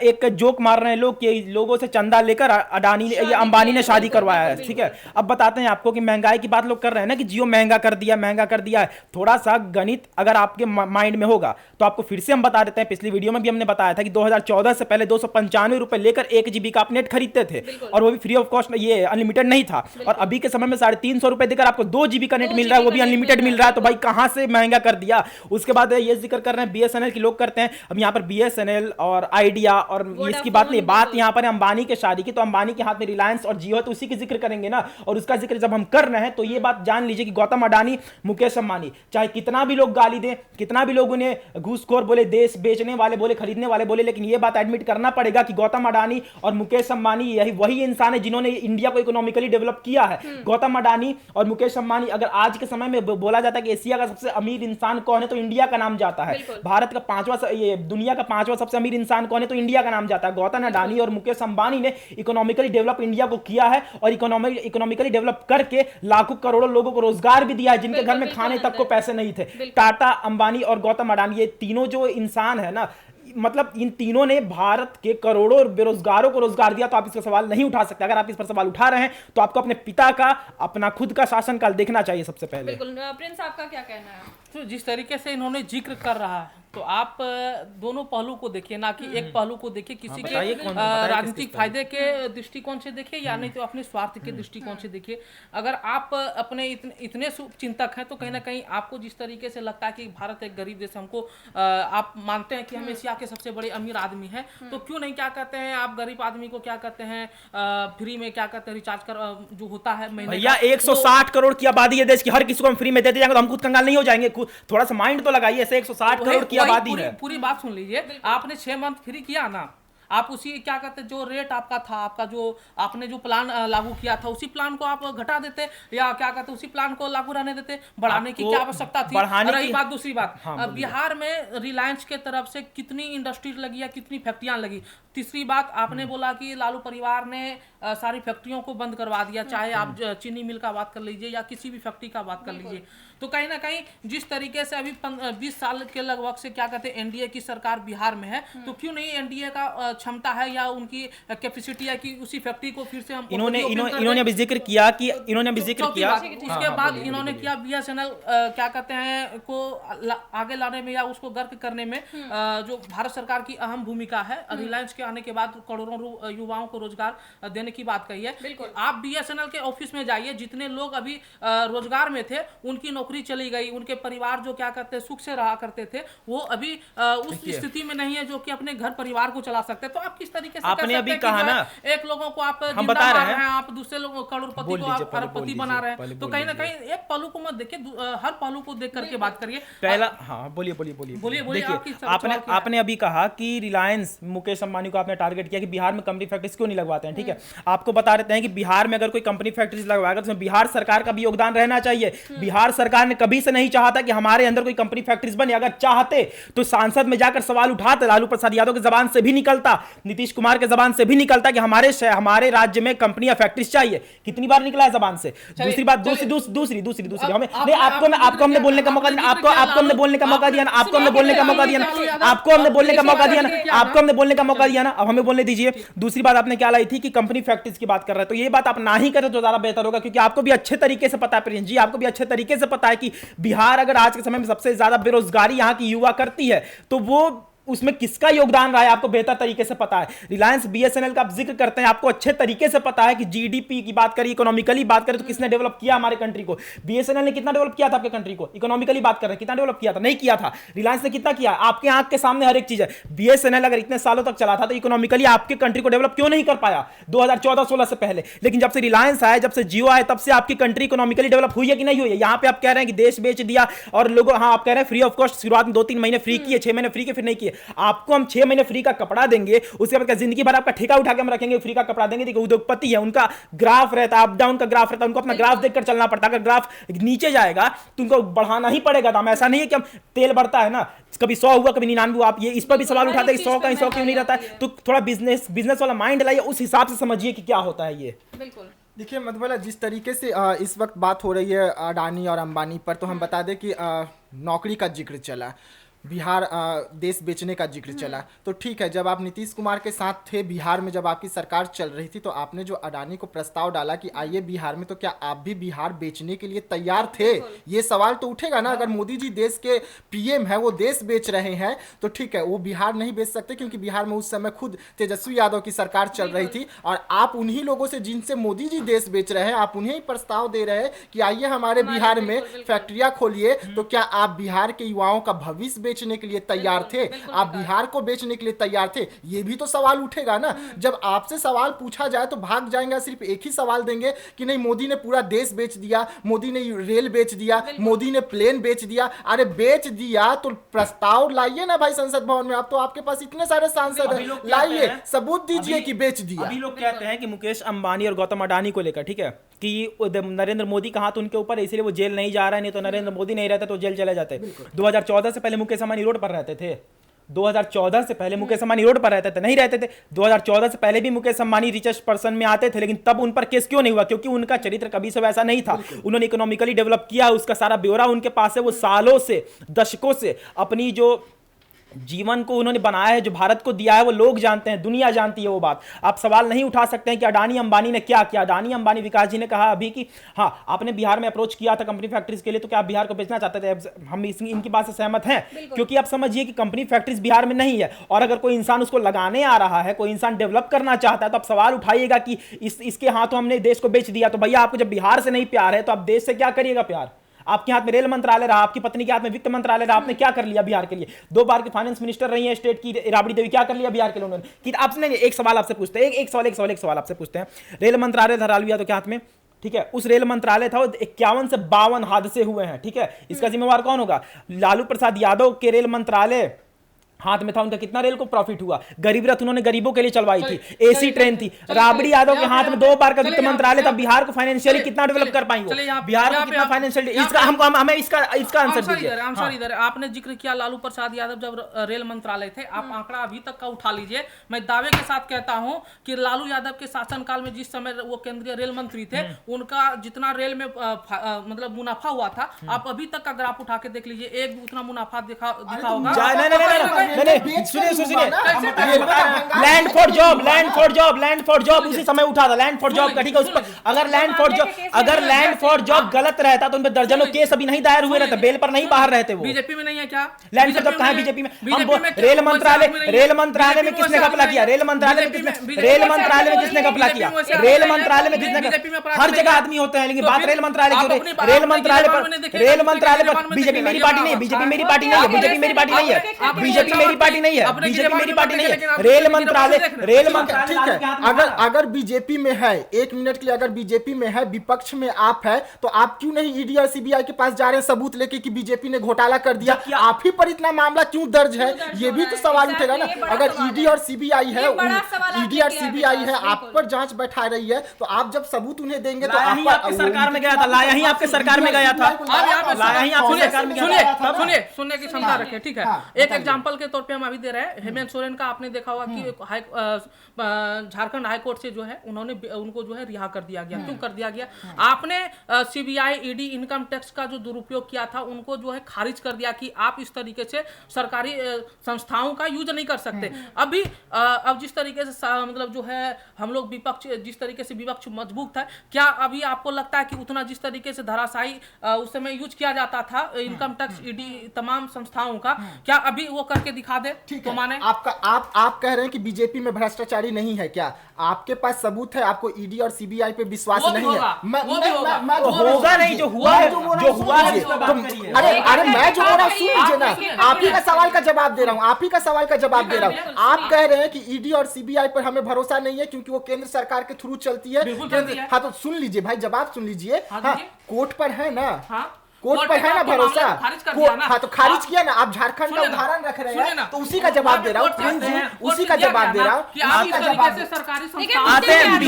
एक जोक मार रहे हैं लोग कि लोगों से चंदा लेकर अडानी या अंबानी ने शादी करवाया है, ठीक है? अब बताते हैं आपको कि महंगाई की बात लोग कर रहे हैं ना कि जियो महंगा कर दिया, महंगा कर दिया है। थोड़ा सा गणित अगर आपके माइंड में होगा तो आपको फिर से हम बता देते हैं, पिछली वीडियो में भी हमने बताया था कि 2014 से पहले 295 रुपए लेकर 1 GB का आप नेट खरीदते थे, और वो भी फ्री ऑफ कॉस्ट, ये अनलिमिटेड नहीं था। और अभी के समय में 350 रुपए देकर आपको 2 GB का नेट मिल रहा है, वो भी अनलिमिटेड मिल रहा है। तो भाई कहां से महंगा कर दिया? उसके बाद ये जिक्र कर रहे हैं बीएसएनएल की, लोग करते हैं। अब यहाँ पर बीएसएनएल और आइडिया और इसकी बात नहीं, बात यहाँ पर अंबानी के शादी की, तो अंबानी के हाथ में रिलायंस और जियो है, तो उसी की जिक्र करेंगे ना। और उसका जिक्र जब हम कर रहे हैं तो ये बात जान लीजिए कि गौतम अडानी, मुकेश अंबानी, चाहे कितना भी लोग गाली दें, कितना भी लोग उन्हें घूसखोर बोले, देश बेचने वाले बोले, खरीदने वाले बोले, लेकिन ये बात एडमिट करना पड़ेगा कि गौतम अडानी और मुकेश अंबानी यही वही इंसान है जिन्होंने इंडिया को इकोनॉमिकली डेवलप किया है। गौतम अडानी और मुकेश अंबानी, अगर आज के समय में बोला जाता है कि एशिया का सबसे अमीर इंसान कौन है तो इंडिया का नाम जाता है। भारत का 5वां, ये दुनिया का 5वां सबसे अमीर इंसान कौन है तो इंडिया का नाम जाता है। गौतम अडानी और मुकेश अंबानी ने इकोनॉमिकली डेवलप इंडिया को किया है, और इकोनॉमिकली डेवलप करके लाखों करोड़ों लोगों को रोजगार भी दिया है, जिनके घर में खाने तक को पैसे नहीं थे। टाटा, अंबानी और गौतम अडानी, ये तीनों जो इंसान है ना, मतलब इन तीनों ने भारत के करोड़ों बेरोजगारों को रोजगार दिया। तो आप इसका सवाल नहीं उठा सकते। अगर आप इस पर सवाल उठा रहे हैं तो आपको अपने पिता का, अपना खुद का शासनकाल देखना चाहिए सबसे पहले। बिल्कुल। प्रिंस, आपका क्या कहना है? तो जिस तरीके से इन्होंने जिक्र कर रहा है, तो आप दोनों पहलू को देखिए, ना कि एक पहलू को देखिए, किसी के राजनीतिक फायदे के दृष्टिकोण से देखिए या नहीं तो अपने स्वार्थ के दृष्टिकोण से देखिए। अगर आप अपने इतने चिंतक हैं तो कहीं ना कहीं आपको जिस तरीके से लगता है कि भारत एक गरीब देश, हमको आप मानते हैं कि हम एशिया के सबसे बड़े अमीर आदमी हैं, तो क्यों नहीं क्या कहते हैं आप गरीब आदमी को, क्या कहते हैं, फ्री में क्या कहते हैं रिचार्ज कर जो होता है महीने भैया 160 करोड़ की आबादी है देश की, हर किसी को हम फ्री में देते जाएंगे तो हम खुद कंगाल नहीं हो जाएंगे? थोड़ा सा माइंड तो लगाइए। ऐसे 160 करोड़ की आबादी है। पूरी बात सुन लीजिए। आपने 6 मंथ फ्री किया ना, आप उसी क्या कहते हैं जो रेट आपका था, आपका जो आपने जो प्लान लागू किया था, उसी प्लान को आप घटा देते या क्या कहते हैं उसी प्लान को लागू रहने देते? बढ़ाने की क्या आवश्यकता थी? रही बात दूसरी बात, बिहार में रिलायंस के तरफ से कितनी इंडस्ट्रीज लगी या कितनी फैक्ट्रियां लगी? तीसरी बात, आपने बोला कि लालू परिवार ने सारी फैक्ट्रियों को बंद करवा दिया, चाहे आप चीनी मिल का बात कर लीजिए या किसी भी फैक्ट्री का बात कर लीजिए। तो कहीं ना कहीं जिस तरीके से अभी 20 साल के लगभग से क्या कहते हैं एनडीए की सरकार बिहार में है, तो क्यों नहीं एनडीए का क्षमता है या उनकी कैपेसिटी है कि उसी फैक्ट्री को फिर से हम इन्होंने अभी जिक्र किया कि इसके बाद इन्होंने किया बीएसएनएल क्या कहते हैं को आगे लाने में या उसको गर्क करने में जो भारत सरकार की अहम भूमिका है। रिलायंस के आने के बाद करोड़ों युवाओं को रोजगार देने की बात कही है। आप बीएसएनएल के ऑफिस में जाइए, जितने लोग अभी रोजगार में थे उनकी नौकरी चली गई, उनके परिवार जो क्या कहते हैं सुख से रहा करते थे, वो अभी उस स्थिति में नहीं है जो कि अपने घर परिवार को चला सकते। तो आप किस तरीके से आपने अभी कहा ना, एक लोगों को आप हम बता रहे हैं, आप दूसरे लोगों करोड़पति को आप अरबपति बना रहे हैं। तो कहीं ना कहीं एक पहलू को मत देखिए, हर पहलू को देख करके बात करिए। पहला, हाँ बोलिए। देखिए आपने अभी कहा कि रिलायंस, मुकेश अंबानी को आपने टारगेट किया कि बिहार में कंपनी फैक्ट्रीज क्यों नहीं लगवाते हैं, ठीक है? आपको बता देते हैं कि बिहार में अगर कोई कंपनी फैक्ट्रीज लगवाएगा तो उसमें बिहार सरकार का भी योगदान रहना चाहिए। बिहार सरकार ने कभी से नहीं चाहता कि हमारे अंदर कोई कंपनी फैक्ट्रीज बने। अगर चाहते तो सांसद में जाकर सवाल उठाते, लालू प्रसाद यादव की जबान से भी निकलता, नीतीश कुमार के जबान से भी निकलता कि हमारे राज्य में कंपनियां फैक्ट्रीज चाहिए। कितनी बार निकला है जबान से? दूसरी बात, दूसरी हमें नहीं, आपको हमने बोलने का मौका दिया, आपको हमने बोलने का मौका दिया ना, आपको हमने बोलने का मौका दिया ना, आपको हमने बोलने का मौका दिया ना, आपको हमने बोलने का मौका दिया ना, अब हमें बोलने दीजिए। दूसरी बात आपने क्या लाई थी कि कंपनी फैक्ट्रीज की बात कर रहे हैं, तो ये बात आप ना ही करें तो ज्यादा बेहतर होगा, क्योंकि आपको भी अच्छे तरीके से पता है प्रियंश जी, आपको भी अच्छे तरीके से पता है कि बिहार अगर आज के समय में सबसे ज्यादा बेरोजगारी यहाँ की युवा करती है तो वो उसमें किसका योगदान रहा है आपको बेहतर तरीके से पता है। रिलायंस बीएसएनएल का आप जिक्र करते हैं, आपको अच्छे तरीके से पता है कि जीडीपी की बात करें, इकोनॉमिकली बात करें तो किसने डेवलप किया हमारे कंट्री को। बीएसएनएल ने कितना डेवलप किया था आपके कंट्री को, इकोनॉमिकली बात कर रहे हैं, कितना डेवलप किया था, नहीं किया था। रिलायंस ने कितना किया, आपके आंख के सामने हर एक चीज है। बीएसएनएल अगर इतने सालों तक चला था तो इकोनॉमिकली आपके कंट्री को डेवलप क्यों नहीं कर पाया 2014-16 से पहले। लेकिन जब से रिलायंस आया, जब से जियो आया, तब से आपकी कंट्री इकोनॉमिकली डेवलप हुई है कि नहीं हुई है। यहां पे आप कह रहे हैं कि देश बेच दिया और लोगों, हाँ आप कह रहे हैं फ्री ऑफ कॉस्ट, शुरुआत में 2-3 महीने फ्री किए, 6 महीने फ्री के फिर नहीं किए। आपको हम 6 महीने फ्री का कपड़ा देंगे, उसके बाद जिंदगी भर आपका ठेका उठा के हम रखेंगे, फ्री का कपड़ा देंगे। देखिए उद्योगपति है, उनका ग्राफ रहता है, अप डाउन का ग्राफ रहता है, उनको अपना ग्राफ देखकर चलना पड़ता है। अगर ग्राफ नीचे जाएगा तो उनको बढ़ाना ही पड़ेगा दाम। ऐसा नहीं है कि हम तेल बढ़ता है ना, कभी 100 हुआ कभी 99 हुआ, आप ये इस पर भी सवाल उठाते हैं कि 100 का 100 क्यों नहीं रहता है। तो थोड़ा बिजनेस वाला माइंड लाइए, उस हिसाब से समझिए कि क्या होता है ये। बिल्कुल। देखिए मधुबाला, जिस तरीके से इस वक्त बात हो रही है अडानी और अंबानी पर, तो हम बता दें कि नौकरी का जिक्र चला, बिहार देश बेचने का जिक्र चला, तो ठीक है, जब आप नीतीश कुमार के साथ थे बिहार में, जब आपकी सरकार चल रही थी, तो आपने जो अडानी को प्रस्ताव डाला कि आइए बिहार में, तो क्या आप भी बिहार बेचने के लिए तैयार थे? ये सवाल तो उठेगा ना। अगर मोदी जी देश के पीएम है, वो देश बेच रहे हैं, तो ठीक है, वो बिहार नहीं बेच सकते, क्योंकि बिहार में उस समय खुद तेजस्वी यादव की सरकार चल रही थी। और आप उन्हीं लोगों से जिनसे मोदी जी देश बेच रहे हैं, आप उन्हें प्रस्ताव दे रहे हैं कि आइए हमारे बिहार में फैक्ट्रियां खोलिए। तो क्या आप बिहार के युवाओं का भविष्य बेचने के लिए तैयार थे? आप बिहार को बेचने के लिए तैयार थे? ये भी तो सवाल उठेगा ना। जब आपसे सवाल पूछा जाए तो भाग जाएंगे, सिर्फ एक ही सवाल देंगे कि नहीं मोदी ने पूरा देश बेच दिया, मोदी ने रेल बेच दिया, मोदी ने प्लेन बेच दिया। अरे बेच दिया तो प्रस्ताव लाइए ना भाई संसद भवन में। अब तो आपके पास इतने सारे सांसद हैं, लाइए सबूत दीजिए कि बेच दिया। अभी लोग कहते हैं कि मुकेश अंबानी और गौतम अडानी को लेकर, ठीक है, कि नरेंद्र मोदी का हाथ उनके ऊपर है, इसलिए वो जेल नहीं जा रहा है, नहीं तो नरेंद्र मोदी नहीं रहता तो जेल चले जाते। 2014 से पहले मुकेश अंबानी रोड पर रहते थे। 2014 से पहले मुकेश अंबानी रोड पर रहते थे, नहीं रहते थे। 2014 से पहले भी मुकेश अंबानी रिचेस्ट पर्सन में आते थे, लेकिन तब उन पर केस क्यों नहीं हुआ? क्योंकि उनका चरित्र कभी से वैसा नहीं था। उन्होंने इकोनॉमिकली डेवलप किया, उसका सारा ब्यौरा उनके पास है। वो सालों से, दशकों से अपनी जो जीवन को उन्होंने बनाया है, जो भारत को दिया है, वो लोग जानते हैं, दुनिया जानती है वो बात। आप सवाल नहीं उठा सकते हैं कि अडानी अंबानी ने क्या किया। अडानी अंबानी, विकास जी ने कहा अभी कि हाँ आपने बिहार में अप्रोच किया था कंपनी फैक्ट्रीज के लिए, तो क्या आप बिहार को बेचना चाहते थे? हम इनकी बात से सहमत हैं, क्योंकि आप समझिए कि कंपनी फैक्ट्रीज बिहार में नहीं है, और अगर कोई इंसान उसको लगाने आ रहा है, कोई इंसान डेवलप करना चाहता है, तो आप सवाल उठाइएगा कि इसके हाथों हमने देश को बेच दिया। तो भैया आपको जब बिहार से नहीं प्यार है तो आप देश से क्या करिएगा प्यार? आपके हाथ में रेल मंत्रालय रहा, आपकी पत्नी के हाथ में वित्त मंत्रालय रहा, आपने क्या कर लिया बिहार के लिए? 2 बार की फाइनेंस मिनिस्टर रही है स्टेट की राबड़ी देवी, क्या कर लिया बिहार के लिए उन्होंने? कि आपने एक सवाल आपसे पूछते हैं, एक सवाल आपसे पूछते हैं। रेल मंत्रालय धरा लिया तो क्या हाथ में, ठीक है, उस रेल मंत्रालय था, 51 से 52 हादसे हुए हैं, ठीक है, इसका जिम्मेवार कौन होगा? लालू प्रसाद यादव के रेल मंत्रालय हाथ में था, उनका कितना रेल को प्रॉफिट हुआ? गरीब रथ उन्होंने गरीबों के लिए चलवाई थी, एसी ट्रेन थी। राबड़ी यादव के हाथ में 2 बार का वित्त मंत्रालय था, बिहार को फाइनेंशियली कितना डेवलप कर पाई वो? बिहार को कितना फाइनेंशियली, इसका हमको हमें इसका आंसर दीजिए। इधर आपने जिक्र किया लालू प्रसाद यादव जब रेल मंत्रालय थे, आप आंकड़ा अभी तक का उठा लीजिए। मैं दावे के साथ कहता हूं कि लालू यादव के शासनकाल में, जिस समय वो केंद्रीय रेल मंत्री थे, उनका जितना रेल में मतलब मुनाफा हुआ था, आप अभी तक का ग्राफ उठा के देख लीजिए, एक भी उतना मुनाफा दिखा होगा। सुनिए, लैंड फॉर जॉब उसी समय उठा था, लैंड फॉर जॉब का, ठीक है। उस पर अगर लैंड फॉर जॉब गलत रहता तो उन पर दर्जनों केस अभी नहीं दायर हुए रहते, बेल पर नहीं बाहर रहते वो। बीजेपी में नहीं है क्या लैंड फॉर जॉब? कहां बीजेपी में? रेल मंत्रालय में किसने घपला किया? रेल मंत्रालय में किसने घपला किया? रेल मंत्रालय में किसने? हर जगह आदमी होते हैं, लेकिन बात रेल मंत्रालय की हो रही है। रेल मंत्रालय पर बीजेपी मेरी पार्टी नहीं है, बीजेपी मेरी पार्टी नहीं है, बीजेपी मेरी पार्टी नहीं है, बीजेपी मेरी पार्टी नहीं है, बीजेपी मेरी पार्टी नहीं है। रेल मंत्रालय ठीक है, अगर बीजेपी में है, 1 मिनट के लिए, अगर बीजेपी में है, विपक्ष में आप है, तो आप क्यों नहीं ईडी और सीबीआई के पास जा रहे हैं सबूत लेके कि बीजेपी ने घोटाला कर दिया? आप ही पर इतना मामला क्यों दर्ज है? ये भी तो सवाल उठेगा ना। अगर ईडी और सीबीआई है, आप पर जांच बैठा रही है, तो आप जब सबूत उन्हें देंगे तो आपके सरकार में गया था, लाया ही आपके सरकार में गया था, लाया ही आपके सरकार में गया था। सुनने की क्षमता रखे, ठीक है। एक एग्जांपल के तौर पे हम अभी दे रहे हैं, हेमंत सोरेन का आपने देखा होगा कि झारखंड हाई कोर्ट से जो है उनको जो है रिहा कर दिया गया। क्यों कर दिया गया? आपने सीबीआई, ईडी, इनकम टैक्स का जो दुरुपयोग किया था, उनको जो है खारिज कर दिया कि आप इस तरीके से सरकारी संस्थाओं का यूज नहीं कर सकते। अभी अब जिस तरीके से मतलब जो है हम लोग विपक्ष, जिस तरीके से विपक्ष मजबूत था, क्या अभी आपको लगता है कि उतना जिस तरीके से धराशायी उस समय यूज किया जाता था इनकम टैक्स, ईडी, तमाम संस्थाओं का, क्या अभी वो करके करके दिखा दे ठीक तो है, माने। आप कह रहे हैं कि बीजेपी में भ्रष्टाचारी नहीं है क्या? आपके पास सबूत है, आपको ईडी और सीबीआई पे विश्वास वो भी नहीं होगा, है? वो भी होगा। होगा नहीं, जो हुआ है, जो हुआ है उस पर बात करिए। अरे मैं जो बोल रहा हूँ सुन लीजिए ना, आप ही का सवाल का जवाब दे रहा हूँ, आप ही का सवाल का जवाब दे रहा हूँ। आप कह रहे हैं कि ईडी और सीबीआई पर हमें भरोसा नहीं है क्योंकि वो केंद्र सरकार के थ्रू चलती है। बिल्कुल चलती है। हाँ तो सुन लीजिए भाई, जवाब सुन लीजिए। हाँ, हाँ, दीजिए। कोर्ट पर है ना, हाँ, कोर्ट पर है ना आपके भरोसा? मामले को खारिज कर दिया ना। हाँ तो खारिज आप- किया ना, आप झारखंड का सुनिए ना, उदाहरण रख रहे सुनिए हैं ना। तो उसी का जवाब दे रहा हूँ, कोर्ट जाते हैं, कोर्ट उसी का दिया जवाब गया दे ना रहा हूँ, कि आप उसी इस का तरीके जवाब से दे। सरकारी लेकिन संस्थाओं आते हैं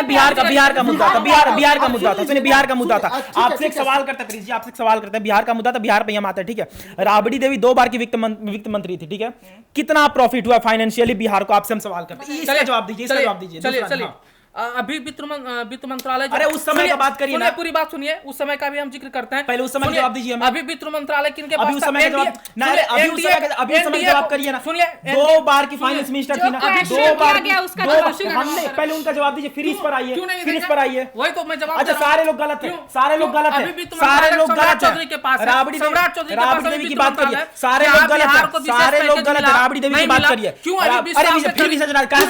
बिहार का मुद्दा था, बिहार का मुद्दा था, सुनिए बिहार का मुद्दा था। ठीक है, आपसे एक ठीक है। सवाल करते हैं प्लीज जी, आपसे एक सवाल करते हैं, बिहार का मुद्दा था, बिहार पे हम आते हैं, ठीक है। राबड़ी देवी 2 बार की वित्त मंत्री थी, ठीक है। कितना प्रॉफिट हुआ फाइनेंशियली बिहार को, आपसे हम सवाल करते हैं, इसका जवाब दीजिए, इसका जवाब दीजिए। चलिए दूसरा, चलिए हाँ। अभी वित्त मंत्रालय अरे उस समय का बात करिए ना। पूरी बात सुनिए, उस समय का भी हम जिक्र करते हैं। पहले उस समय का सुनिए, जवाब दीजिए हमें। अभी वित्त मंत्रालय किनके पास अभी उस था? समय का जवाब NDA ना, अरे अभी उस समय का जवाब करिए ना। सुनिए, 2 बार की फाइनेंस मिनिस्टर थी ना, जो question 2 बार किया गया उसका दो- जवाब दीजिए। हमने पहले उनका जवाब दीजिए, फिर इस पर आइए, क्यों नहीं फिर इस देंगे? पर आइए। वही तो मैं जवाब अच्छा, दे रहा हूं। सारे लोग गलत हैं, क्यों? सारे लोग गलत अभी हैं, वित्त सारे मंत्रालय लोग सम्राट गलत चौधरी के पास हैं। है। राबड़ी सम्राट चौधरी के पास राबड़ी अभी देवी की वित्त बात करिए, मंत्रालय है। सारे क्या लोग गलत बिहार हैं, को विशेष सारे लोग पैकेज गलत हैं। मिला? राबड़ी देवी की नहीं बात मिला। करिए। क्यों अभी अरे 20 साल से फिर भी चली- सच कहां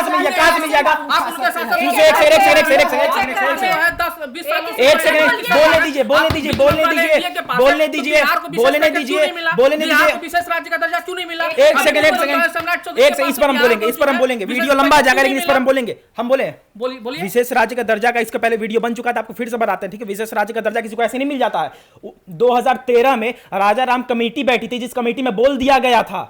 से मिल जाएगा? आप उनके साथ एक बोलने दीजिए, बोलने दीजिए, बोलने दीजिए, बोलने दीजिए, बोलने दीजिए, बोलने दीजिए। विशेष राज्य का दर्जा क्यों नहीं मिला? एक सेकंड, इस पर हम बोलेंगे, वीडियो लंबा जाएगा लेकिन इस पर हम बोलेंगे, हम बोले बोलिए। विशेष राज्य का दर्जा का इसका पहले वीडियो बन चुका था, आपको फिर से बताते हैं, ठीक है। विशेष राज्य का दर्जा किसी को ऐसे नहीं मिल जाता है। 2013 में राजा राम कमेटी बैठी थी, जिस कमेटी में बोल दिया गया था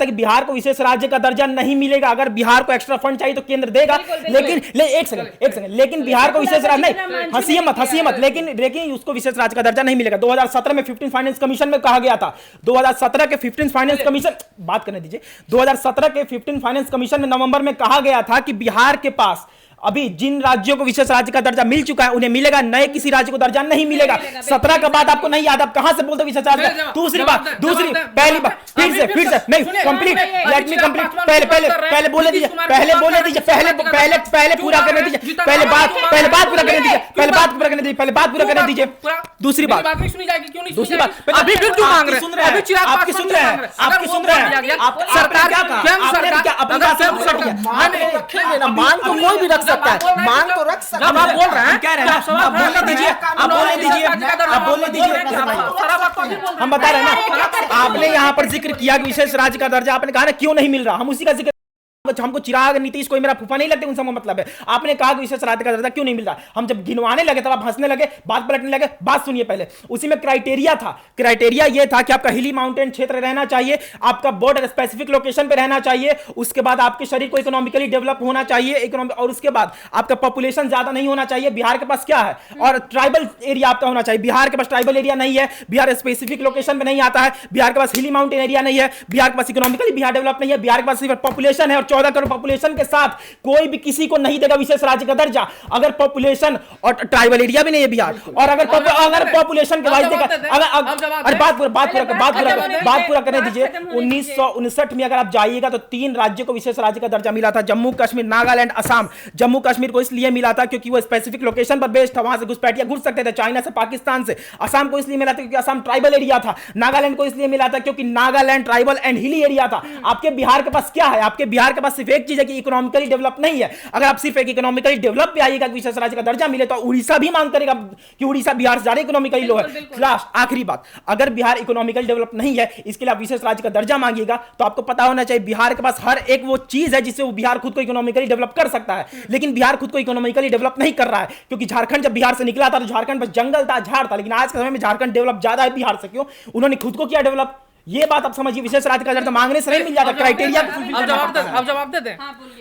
कि बिहार को विशेष राज्य का दर्जा नहीं मिलेगा। अगर बिहार को एक्स्ट्रा फंड चाहिए तो केंद्र देगा, एक सेकंड, लेकिन बिहार को विशेष राज्य नहीं, हंसिए मत, लेकिन उसको विशेष राज्य का दर्जा नहीं मिलेगा। 2017 में 15 फाइनेंस कमीशन में कहा गया था, 2017 के 15 फाइनेंस कमीशन, बात करने दीजिए, 2017 के 15 फाइनेंस कमीशन में नवंबर में कहा गया था कि बिहार के पास अभी जिन राज्यों को विशेष राज्य का दर्जा मिल चुका है उन्हें मिलेगा, नए किसी राज्य को दर्जा नहीं मिलेगा। 17 का बात आपको नहीं याद, आप कहां से बोलते विशेष राज्य? दूसरी पहली बात फिर से नहीं कंप्लीट, लेट मी कंप्लीट, पहले बोले दीजिए, पहले पूरा करने दीजिए, पहले बात पूरा करने दीजिए, दूसरी बात, अभी फिर क्यों मांग रहे हैं? अभी चिराग आपकी पासवान सुन रहे हैं, अगर वो सरकार क्या कहा? रखेंगे ना, मांग तो कोई भी रख सकता है, मांग तो रख सकता जब आप है। बोल रहे हैं, कह रहे हैं, आप बोलने दीजिए, हम बता रहे हैं ना। आपने यहाँ पर जिक्र किया कि विशेष राज्य का दर्जा, आपने कहा ना क्यों नहीं मिल रहा, हम उसी का जिक्र, हमको चिराग नीतीश कोई मेरा फूफा नहीं लगते, उनसे हमको मतलब है। आपने कहा कि विशेष राज्य का दर्जा क्यों नहीं मिल रहा, हम जब गिनवाने लगे तब आप हंसने लगे, बात पलटने लगे। बात सुनिए पहले, उसी में क्राइटेरिया ये था कि आपका हिली माउंटेन क्षेत्र रहना चाहिए, आपका बॉर्डर स्पेसिफिक लोकेशन पे रहना चाहिए, उसके बाद आपके शरीर को इकोनॉमिकली डेवलप होना चाहिए, और उसके बाद आपका पॉपुलेशन ज्यादा नहीं होना चाहिए। बिहार के पास क्या है, और ट्राइबल एरिया आपका होना चाहिए। बिहार के पास ट्राइबल एरिया नहीं है, बिहार स्पेसिफिक लोकेशन पे नहीं आता है, बिहार के पास हिली माउंटेन एरिया नहीं है, बिहार के पास इकोनॉमिकली बिहार डेवलप नहीं है, बिहार के पास सिर्फ पॉपुलेशन है और 14 करोड़ पॉपुलेशन के साथ कोई भी किसी को नहीं देगा विशेष राज्य का दर्जा अगर पॉपुलेशन और ट्राइबल एरिया भी नहीं है बिहार। और अगर पॉपुलेशन के वाइज देखा, अगर बात पूरा करने दीजिए। 1959 में अगर आप जाइएगा तो 3 राज्यों को विशेष राज्य का दर्जा मिला था, जम्मू कश्मीर, नागालैंड, असम। जम्मू कश्मीर को इसलिए मिला था क्योंकि वो स्पेसिफिक लोकेशन पर बेस्ड था, वहां से घुसपैठिया घुस सकते थे, चाइना से, पाकिस्तान से। असम को इसलिए मिला था क्योंकि असम ट्राइबल एरिया था। नागालैंड को इसलिए मिला था क्योंकि Nagaland tribal and hilly area था। आपके बिहार के पास क्या है, आपके बिहार के पास सिर्फ एक चीज है कि इकोनॉमिकली डेवलप नहीं है। अगर आप सिर्फ एक इकोनॉमिकली डेवलप पे आइएगा कि विशेष राज्य का दर्जा मिले तो उड़ीसा भी मांग करेगा कि उड़ीसा बिहार से ज्यादा इकोनॉमिकली लो है। लास्ट आखिरी बात, अगर बिहार इकोनॉमिकली डेवलप नहीं है, इसके लिए आप विशेष राज्य का दर्जा मांगिएगा तो आपको पता होना चाहिए बिहार के पास हर एक वो चीज है जिससे वो बिहार खुद को इकोनॉमिकली डेवलप कर सकता है। लेकिन बिहार खुद को इकोनॉमिकली डेवलप नहीं कर रहा है क्योंकि झारखंड जब बिहार से निकला था तो झारखंड बस जंगल था, झाड़ था। लेकिन आज के समय में झारखंड डेवलप ज्यादा है बिहार से, क्यों? उन्होंने खुद को किया डेवलप। ये बात आप समझिए, विशेष राज्य का दर्जा मांगने से नहीं मिल जाता, क्राइटेरिया। अब जवाब दे दें।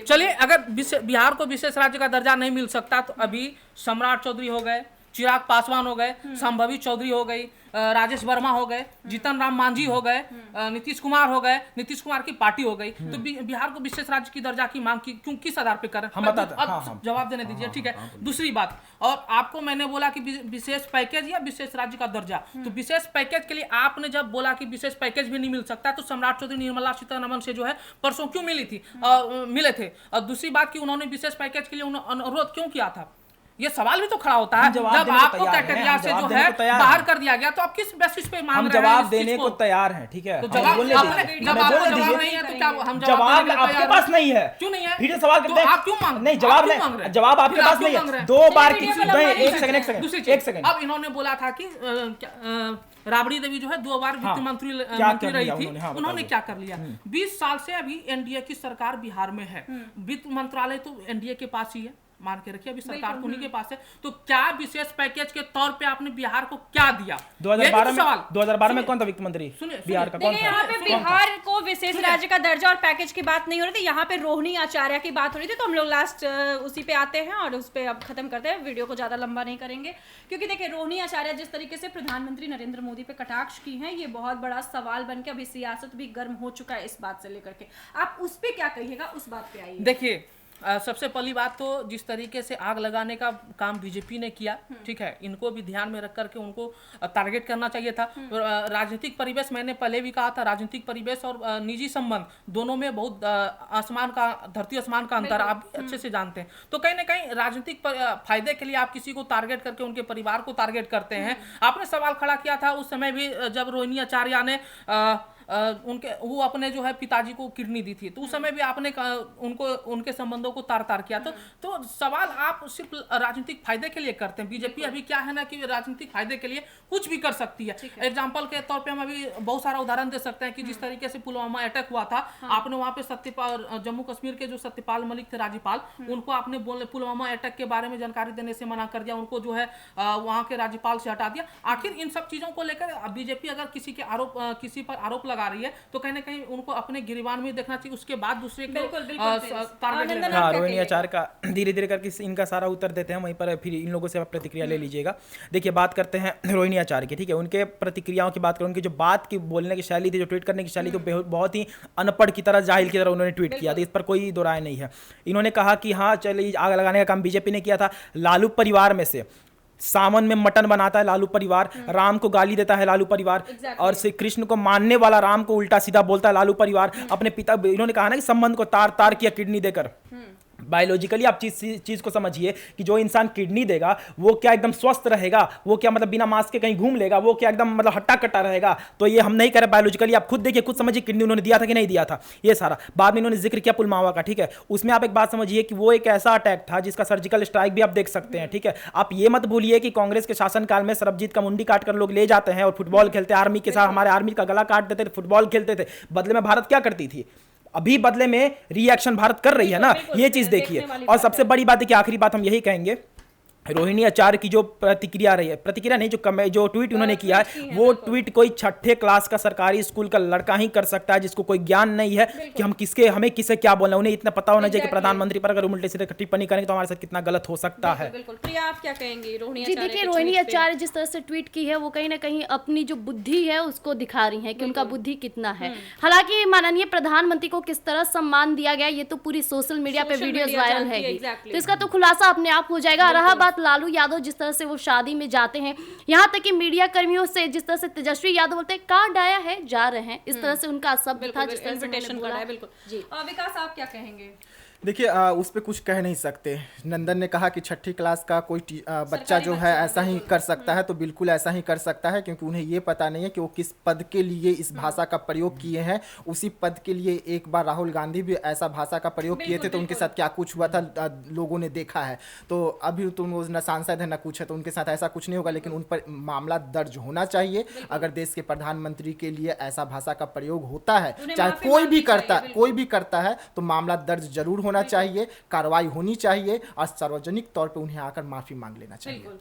चलिए, अगर बिहार को विशेष राज्य का दर्जा नहीं मिल सकता तो अभी सम्राट चौधरी हो गए, चिराग पासवान हो गए, संभवी चौधरी हो गई, राजेश वर्मा हो गए, जीतन राम मांझी हो गए, नीतीश कुमार हो गए, नीतीश कुमार की पार्टी हो गई। तो बिहार को विशेष राज्य की दर्जा की मांग की क्यों, किस आधार पे करें? हम बताते हैं, जवाब देने दीजिए, ठीक है। दूसरी बात, और आपको मैंने बोला कि विशेष पैकेज या विशेष राज्य का दर्जा, तो विशेष पैकेज के लिए आपने जब बोला कि विशेष पैकेज भी नहीं मिल सकता तो सम्राट चौधरी निर्मला सीतारमण से जो है परसों क्यों मिले थे? और दूसरी बात कि उन्होंने विशेष पैकेज के लिए अनुरोध क्यों किया था? ये सवाल भी तो खड़ा होता है। जवाब जब देने को आपको तैयार हैं, कैटेगरिया हम से जवाब जो देने है को तैयार बाहर हैं। कर दिया गया, तो आप किस बेसिस पे मांग हम रहे हैं जवाब इस चीज देने को तैयार हैं, ठीक है, तो हमें जवाब बोलने आपने दीजिए, जब हमें आपको बोलने जवाब दीजिए। नहीं है तो क्या हम जवाब देने को आपके तैयार पास हैं? नहीं है, क्यों नहीं है? फिर से सवाल तो करते हैं। आप क्यों मांग नहीं, आप जवाब क्यों मांग रहे नहीं, हैं? जवाब आपके फिर पास आप क्यों नहीं मांग रहे है। हैं? दो बार वीडियो किसी को लंबा नहीं एक सेकंड, एक करते। दूसरी सेकंड, चीज, एक सेकंड। अब इन्होंने बोला था कि राबड़ी देवी जो है 2 बार वित्त हाँ, मंत्री क्या मंत्री कर रही लिया थी, उन्होंने? हाँ, उन्होंने बताइए। क्या कर लिया? 20 साल से अभी एनडीए की सरकार बिहार में है, वित्त मंत्रालय तो एनडीए के पास ही है, मान के रखिए, अभी सरकार तो उन्हीं के पास है। तो क्या विशेष पैकेज के तौर पे आपने बिहार को क्या दिया? 2012 में कौन था वित्त मंत्री सुनिए, बिहार का? कौन देखिए, था? यहाँ पे बिहार को विशेष राज्य का दर्जा और पैकेज की बात नहीं हो रही थी, यहाँ पे रोहिणी आचार्य की बात हो रही थी। तो हम लोग लास्ट उसी पे आते हैं और उस पे अब खत्म करते हैं, वीडियो को ज्यादा लंबा नहीं करेंगे, क्योंकि देखिए रोहिणी आचार्य जिस तरीके से प्रधानमंत्री नरेंद्र मोदी पे कटाक्ष की हैं, ये बहुत बड़ा सवाल बन के अभी सियासत भी गर्म हो चुका है इस बात से लेकर के। आप उस पे क्या कहिएगा, उस बात पे आइए। देखिए, सबसे पहली बात तो जिस तरीके से आग लगाने का काम बीजेपी ने किया, ठीक है, इनको भी ध्यान में रख करके उनको टारगेट करना चाहिए था। राजनीतिक परिवेश, मैंने पहले भी कहा था, राजनीतिक परिवेश और निजी संबंध दोनों में बहुत धरती आसमान का अंतर आप भी अच्छे से जानते हैं। तो कहीं ना कहीं राजनीतिक फायदे के लिए आप किसी को टारगेट करके उनके परिवार को टारगेट करते हैं। आपने सवाल खड़ा किया था उस समय भी, जब रोहिणी आचार्य ने वो अपने जो है पिताजी को किडनी दी थी, तो उस समय भी आपने उनको उनके संबंधों को तार तार किया। तो सवाल आप सिर्फ राजनीतिक फायदे के लिए करते हैं। बीजेपी अभी क्या है ना कि राजनीतिक फायदे के लिए कुछ भी कर सकती है। एग्जाम्पल के तौर पे हम अभी बहुत सारा उदाहरण दे सकते हैं कि जिस तरीके से पुलवामा अटैक हुआ था, आपने वहां पे सत्यपाल, जम्मू कश्मीर के जो सत्यपाल मलिक थे राज्यपाल, उनको आपने पुलवामा अटैक के बारे में जानकारी देने से मना कर दिया, उनको जो है वहां के राज्यपाल से हटा दिया। आखिर इन सब चीजों को लेकर बीजेपी अगर किसी पर आरोप लगा रही है तो कहीं ना कहीं उनको अपने गिरबान में देखना चाहिए, उसके बाद दूसरे को टारगेट लेना। हाँ, रोहिणी आचार्य का धीरे धीरे करके इनका सारा उत्तर देते हैं, वहीं पर फिर इन लोगों से आप प्रतिक्रिया ले लीजिएगा। देखिए, बात करते हैं रोहिणी आचार्य की, ठीक है, उनके प्रतिक्रियाओं की बात करें, उनकी जो बात की बोलने की शैली थी, जो ट्वीट करने की शैली, तो बहुत ही अनपढ़ की तरह, जाहिल की तरह उन्होंने ट्वीट किया था। इस पर कोई दो राय नहीं है। इन्होंने कहा कि हाँ चलिए, आग लगाने का काम बीजेपी ने किया था, लालू परिवार में से सावन में मटन बनाता है लालू परिवार, राम को गाली देता है लालू परिवार, और श्री कृष्ण को मानने वाला राम को उल्टा सीधा बोलता है लालू परिवार। अपने पिता, इन्होंने कहा ना कि संबंध को तार तार किया किडनी देकर। बायोलॉजिकली आप चीज को समझिए कि जो इंसान किडनी देगा वो क्या एकदम स्वस्थ रहेगा, वो क्या मतलब बिना मास्क के कहीं घूम लेगा, वो क्या एकदम मतलब हट्टा कट्टा रहेगा? तो ये हम नहीं करें बायोलॉजिकली, आप खुद देखिए, खुद समझिए किडनी उन्होंने दिया था कि नहीं दिया था। ये सारा बाद में इन्होंने जिक्र किया पुलवामा का, ठीक है, उसमें आप एक बात समझिए कि वो एक ऐसा अटैक था जिसका सर्जिकल स्ट्राइक भी आप देख सकते हैं, ठीक है। आप ये मत भूलिए कि कांग्रेस के शासनकाल में सरबजीत का मुंडी काट कर लोग ले जाते हैं और फुटबॉल खेलते, आर्मी के साथ हमारे आर्मी का गला काट देते थे, फुटबॉल खेलते थे। बदले में भारत क्या करती थी? अभी बदले में रिएक्शन भारत कर रही है ना, ये चीज देखिए। और सबसे बड़ी बात देखिए, आखिरी बात हम यही कहेंगे, रोहिणी आचार्य की जो प्रतिक्रिया रही है, प्रतिक्रिया नहीं, जो ट्वीट उन्होंने किया है, वो ट्वीट कोई 6ठे क्लास का सरकारी स्कूल का लड़का ही कर सकता है, जिसको कोई ज्ञान नहीं है कि हमें किसे क्या बोलना है। उन्हें इतना पता होना चाहिए कि प्रधानमंत्री पर अगर उल्टे सीधे टिप्पणी करेंगे तो हमारे साथ कितना गलत हो सकता है। बिल्कुल। प्रिया, आप क्या कहेंगे रोहिणी जी? देखिए, रोहिणी आचार्य जिस तरह से ट्वीट की है, वो कहीं ना कहीं अपनी जो बुद्धि है उसको दिखा रही है कि उनका बुद्धि कितना है। हालांकि माननीय प्रधानमंत्री को किस तरह सम्मान दिया गया, ये तो पूरी सोशल मीडिया पे वीडियोस वायरल है, तो इसका तो खुलासा अपने आप हो जाएगा। रहा बात लालू यादव, जिस तरह से वो शादी में जाते हैं, यहाँ तक कि मीडिया कर्मियों से जिस तरह से तेजस्वी यादव बोलते हैं कार्ड आया है, जा रहे हैं, इस तरह से उनका शब्द था, जिस तरह से उन्होंने बोला। बिल्कुल जी। विकास, आप क्या कहेंगे? देखिए, उस पर कुछ कह नहीं सकते। नंदन ने कहा कि 6ठी क्लास का कोई बच्चा जो है ऐसा ही कर सकता है, तो बिल्कुल ऐसा ही कर सकता है, क्योंकि उन्हें ये पता नहीं है कि वो किस पद के लिए इस भाषा का प्रयोग किए हैं। उसी पद के लिए एक बार राहुल गांधी भी ऐसा भाषा का प्रयोग किए थे, तो उनके साथ क्या कुछ हुआ था लोगों ने देखा है। तो अभी तो वो न सांसद है न कुछ है, तो उनके साथ ऐसा कुछ नहीं होगा, लेकिन उन पर मामला दर्ज होना चाहिए। अगर देश के प्रधानमंत्री के लिए ऐसा भाषा का प्रयोग होता है, चाहे कोई भी करता है, तो मामला दर्ज जरूर होना चाहिए, कार्रवाई होनी चाहिए और सार्वजनिक तौर पे उन्हें आकर माफी मांग लेना चाहिए।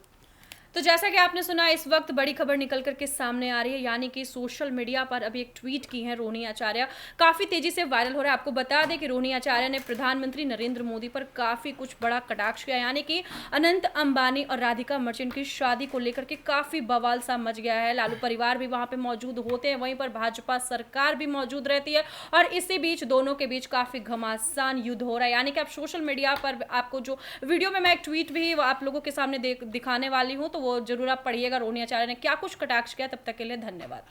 तो जैसा कि आपने सुना, इस वक्त बड़ी खबर निकल करके सामने आ रही है, यानी कि सोशल मीडिया पर अभी एक ट्वीट की है रोहिणी आचार्य, काफी तेजी से वायरल हो रहा है। आपको बता दें कि रोहिणी आचार्य ने प्रधानमंत्री नरेंद्र मोदी पर काफी कुछ बड़ा कटाक्ष किया, यानी कि अनंत अंबानी और राधिका मर्चेंट की शादी को लेकर के काफी बवाल सा मच गया है। लालू परिवार भी वहां पे मौजूद होते हैं, वहीं पर भाजपा सरकार भी मौजूद रहती है, और इसी बीच दोनों के बीच काफी घमासान युद्ध हो रहा है। यानी कि आप सोशल मीडिया पर, आपको जो वीडियो में मैं एक ट्वीट भी आप लोगों के सामने दिखाने वाली हूँ, तो वो जरूर आप पढ़िएगा रोहिणी आचार्य ने क्या कुछ कटाक्ष किया। तब तक के लिए धन्यवाद।